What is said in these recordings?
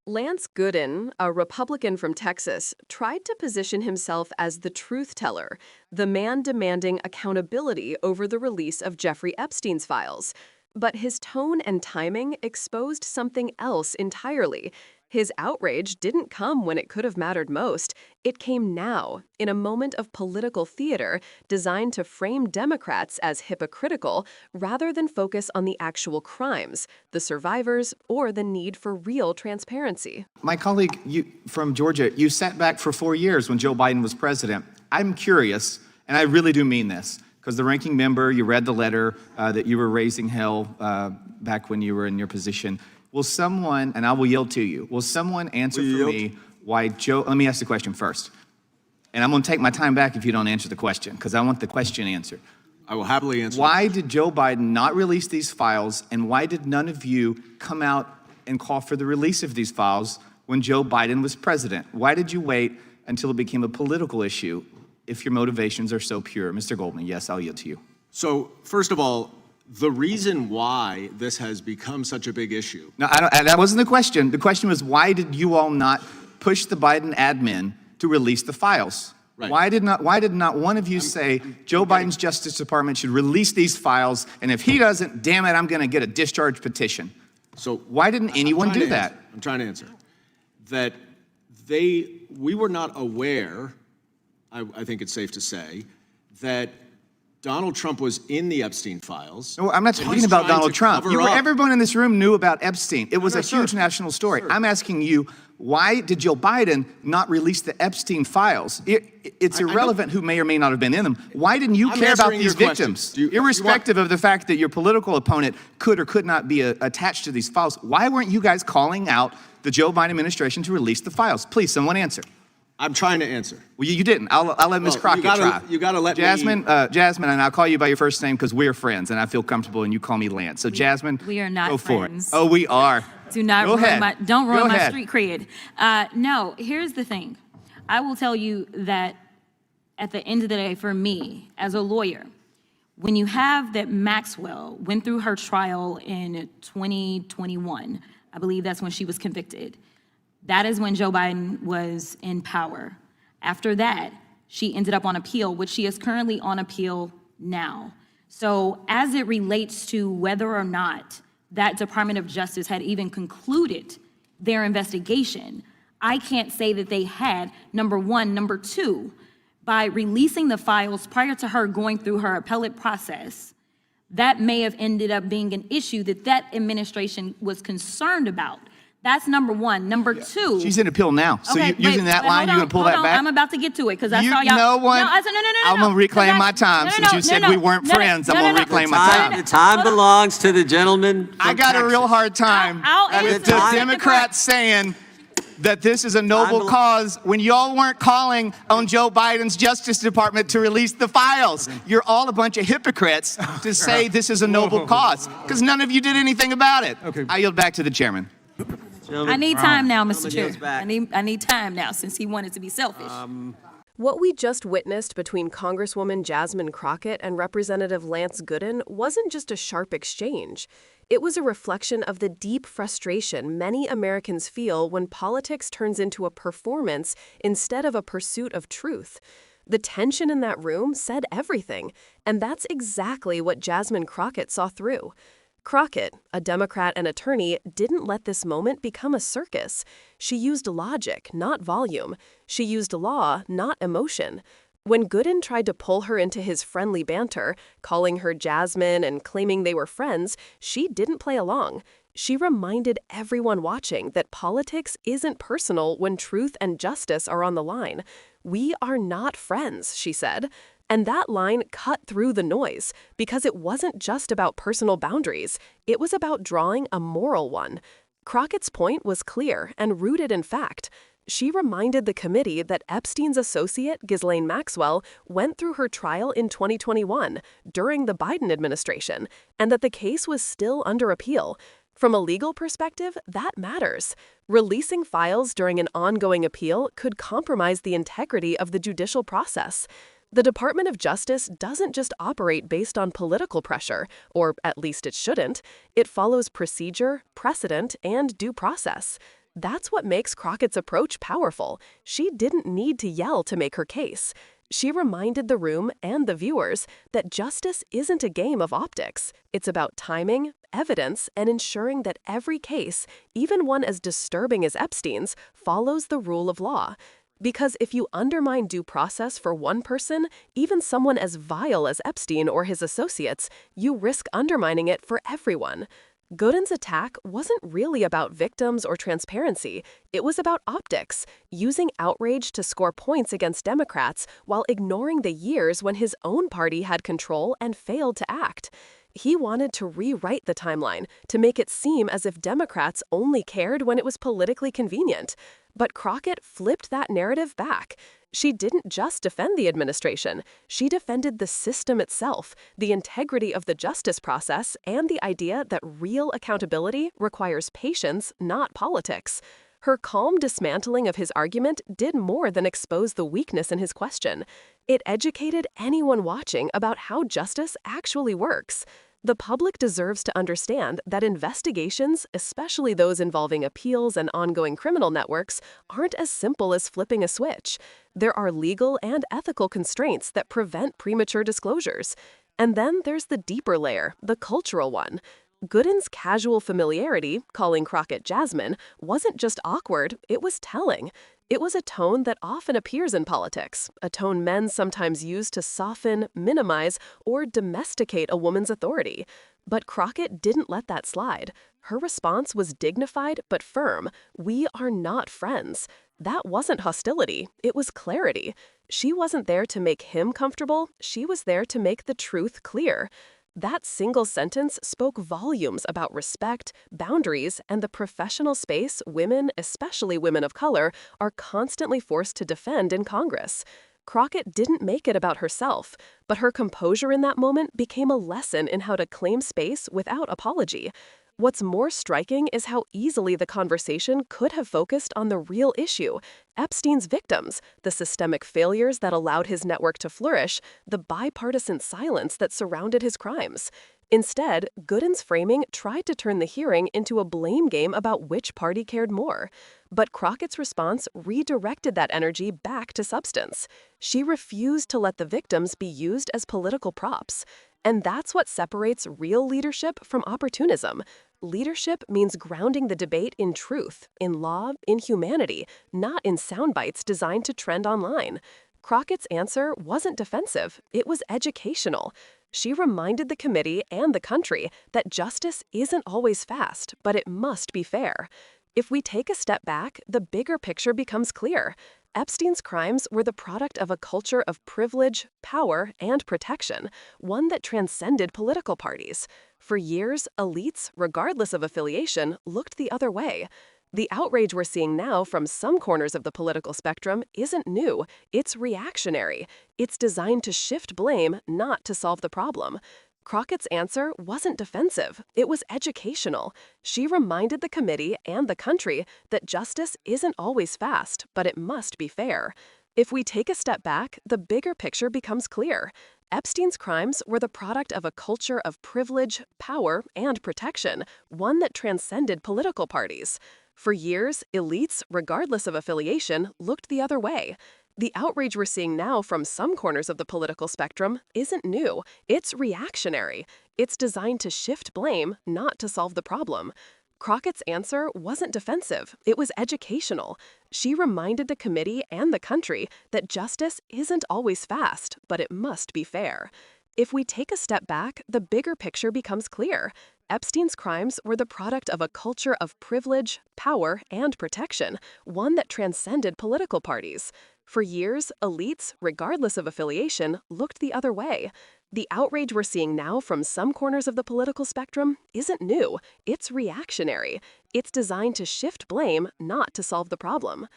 Lance Gooden, a Republican from Texas, tried to position himself as the truth teller, the man demanding accountability over the release of Jeffrey Epstein's files. But his tone and timing exposed something else entirely. His outrage didn't come when it could have mattered most. It came now, in a moment of political theater designed to frame Democrats as hypocritical rather than focus on the actual crimes, the survivors, or the need for real transparency. My colleague from Georgia, you sat back for 4 years when Joe Biden was president. I'm curious, and I really do mean this, because the ranking member, you read the letter that you were raising hell back when you were in your position. Will someone, and I will yield to you, will someone answer for me why Joe, let me ask the question first. And I'm going to take my time back if you don't answer the question, because I want the question answered. I will happily answer. Why did Joe Biden not release these files, and why did none of you come out and call for the release of these files when Joe Biden was president? Why did you wait until it became a political issue if your motivations are so pure? Mr. Goldman, yes, I'll yield to you. So, first of all, the reason why this has become such a big issue. No, that wasn't the question. The question was, why did you all not push the Biden admin to release the files? Right. Why did not one of you say Joe Biden's Justice Department should release these files, and if he doesn't, damn it, I'm going to get a discharge petition? So why didn't anyone do that? I'm trying to answer. That we were not aware, I think it's safe to say, that Donald Trump was in the Epstein files. No, I'm not talking about Donald Trump. Everyone in this room knew about Epstein. It was a huge national story. I'm asking you, why did Joe Biden not release the Epstein files? It's irrelevant who may or may not have been in them. Why didn't you care about these victims? Irrespective of the fact that your political opponent could or could not be attached to these files, why weren't you guys calling out the Joe Biden administration to release the files? Please, someone answer. I'm trying to answer. Well, you didn't. I'll let Ms. Crockett try. You got to let Jasmine, Jasmine, and I'll call you by your first name because we're friends, and I feel comfortable, and you call me Lance. So, Jasmine, we are not go friends. for it. Oh, we are. Do not ruin my, don't ruin my street cred. No, here's the thing. I will tell you that at the end of the day, for me, as a lawyer, when you have that Maxwell went through her trial in 2021, I believe that's when she was convicted. That is when Joe Biden was in power. After that, she ended up on appeal, which she is currently on appeal now. So as it relates to whether or not that Department of Justice had even concluded their investigation, I can't say that they had, number one. Number two, by releasing the files prior to her going through her appellate process, that may have ended up being an issue that administration was concerned about. That's number one. Number two. She's in appeal now. So using that line, you're going to pull that back? I'm about to get to it because I saw y'all. You know what? No, I said, no. I'm going to reclaim my time since you said we weren't friends. I'm going to reclaim my time. The time belongs to the gentleman from I got Texas. a real hard time with the Democrats saying that this is a noble cause when y'all weren't calling on Joe Biden's Justice Department to release the files. You're all a bunch of hypocrites to say this is a noble cause because none of you did anything about it. I yield back to the chairman. I need time now, Mr. Chair. I need time now since he wanted to be selfish. What we just witnessed between Congresswoman Jasmine Crockett and Representative Lance Gooden wasn't just a sharp exchange. It was a reflection of the deep frustration many Americans feel when politics turns into a performance instead of a pursuit of truth. The tension in that room said everything, and that's exactly what Jasmine Crockett saw through. Crockett, a Democrat and attorney, didn't let this moment become a circus. She used logic, not volume. She used law, not emotion. When Gooden tried to pull her into his friendly banter, calling her Jasmine and claiming they were friends, she didn't play along. She reminded everyone watching that politics isn't personal when truth and justice are on the line. "We are not friends," she said. And that line cut through the noise because it wasn't just about personal boundaries. It was about drawing a moral one. Crockett's point was clear and rooted in fact. She reminded the committee that Epstein's associate, Ghislaine Maxwell, went through her trial in 2021 during the Biden administration, and that the case was still under appeal. From a legal perspective, that matters. Releasing files during an ongoing appeal could compromise the integrity of the judicial process. The Department of Justice doesn't just operate based on political pressure, or at least it shouldn't. It follows procedure, precedent, and due process. That's what makes Crockett's approach powerful. She didn't need to yell to make her case. She reminded the room and the viewers that justice isn't a game of optics. It's about timing, evidence, and ensuring that every case, even one as disturbing as Epstein's, follows the rule of law. Because if you undermine due process for one person, even someone as vile as Epstein or his associates, you risk undermining it for everyone. Gooden's attack wasn't really about victims or transparency. It was about optics, using outrage to score points against Democrats while ignoring the years when his own party had control and failed to act. He wanted to rewrite the timeline, to make it seem as if Democrats only cared when it was politically convenient. But Crockett flipped that narrative back. She didn't just defend the administration. She defended the system itself, the integrity of the justice process, and the idea that real accountability requires patience, not politics. Her calm dismantling of his argument did more than expose the weakness in his question. It educated anyone watching about how justice actually works. The public deserves to understand that investigations, especially those involving appeals and ongoing criminal networks, aren't as simple as flipping a switch. There are legal and ethical constraints that prevent premature disclosures. And then there's the deeper layer, the cultural one. Gooden's casual familiarity, calling Crockett Jasmine, wasn't just awkward, it was telling. It was a tone that often appears in politics, a tone men sometimes use to soften, minimize, or domesticate a woman's authority. But Crockett didn't let that slide. Her response was dignified but firm. "We are not friends." That wasn't hostility, it was clarity. She wasn't there to make him comfortable, she was there to make the truth clear. That single sentence spoke volumes about respect, boundaries, and the professional space women, especially women of color, are constantly forced to defend in Congress. Crockett didn't make it about herself, but her composure in that moment became a lesson in how to claim space without apology. What's more striking is how easily the conversation could have focused on the real issue: Epstein's victims, the systemic failures that allowed his network to flourish, the bipartisan silence that surrounded his crimes. Instead, Gooden's framing tried to turn the hearing into a blame game about which party cared more. But Crockett's response redirected that energy back to substance. She refused to let the victims be used as political props. And that's what separates real leadership from opportunism. Leadership means grounding the debate in truth, in law, in humanity, not in sound bites designed to trend online. Crockett's answer wasn't defensive, it was educational. She reminded the committee and the country that justice isn't always fast, but it must be fair. If we take a step back, the bigger picture becomes clear. Epstein's crimes were the product of a culture of privilege, power, and protection, one that transcended political parties. For years, elites, regardless of affiliation, looked the other way. The outrage we're seeing now from some corners of the political spectrum isn't new, it's reactionary. It's designed to shift blame, not to solve the problem. Crockett's answer wasn't defensive, it was educational. She reminded the committee and the country that justice isn't always fast, but it must be fair. If we take a step back, the bigger picture becomes clear. Epstein's crimes were the product of a culture of privilege, power, and protection, one that transcended political parties. For years, elites, regardless of affiliation, looked the other way. The outrage we're seeing now from some corners of the political spectrum isn't new, it's reactionary. It's designed to shift blame, not to solve the problem. Crockett's answer wasn't defensive, it was educational. She reminded the committee and the country that justice isn't always fast, but it must be fair. If we take a step back, the bigger picture becomes clear. Epstein's crimes were the product of a culture of privilege, power, and protection, one that transcended political parties. For years, elites, regardless of affiliation, looked the other way. The outrage we're seeing now from some corners of the political spectrum isn't new, it's reactionary. It's designed to shift blame, not to solve the problem.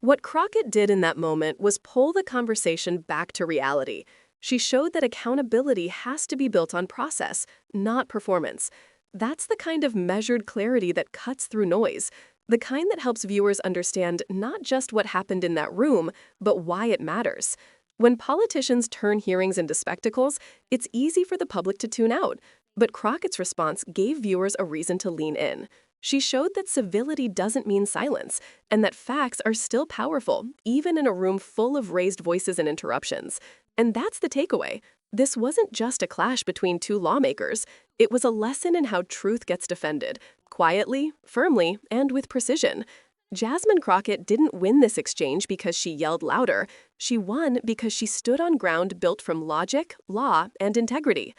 What Crockett did in that moment was pull the conversation back to reality. She showed that accountability has to be built on process, not performance. That's the kind of measured clarity that cuts through noise, the kind that helps viewers understand not just what happened in that room, but why it matters. When politicians turn hearings into spectacles, it's easy for the public to tune out, but Crockett's response gave viewers a reason to lean in. She showed that civility doesn't mean silence, and that facts are still powerful, even in a room full of raised voices and interruptions. And that's the takeaway. This wasn't just a clash between two lawmakers. It was a lesson in how truth gets defended, quietly, firmly, and with precision. Jasmine Crockett didn't win this exchange because she yelled louder. She won because she stood on ground built from logic, law, and integrity.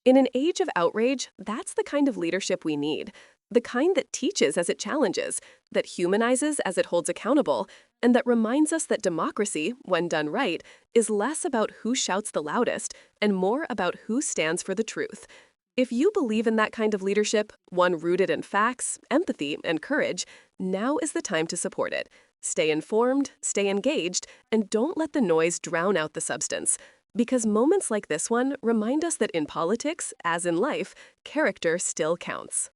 In an age of outrage, that's the kind of leadership we need. The kind that teaches as it challenges, that humanizes as it holds accountable, and that reminds us that democracy, when done right, is less about who shouts the loudest and more about who stands for the truth. If you believe in that kind of leadership, one rooted in facts, empathy, and courage, now is the time to support it. Stay informed, stay engaged, and don't let the noise drown out the substance. Because moments like this one remind us that in politics, as in life, character still counts.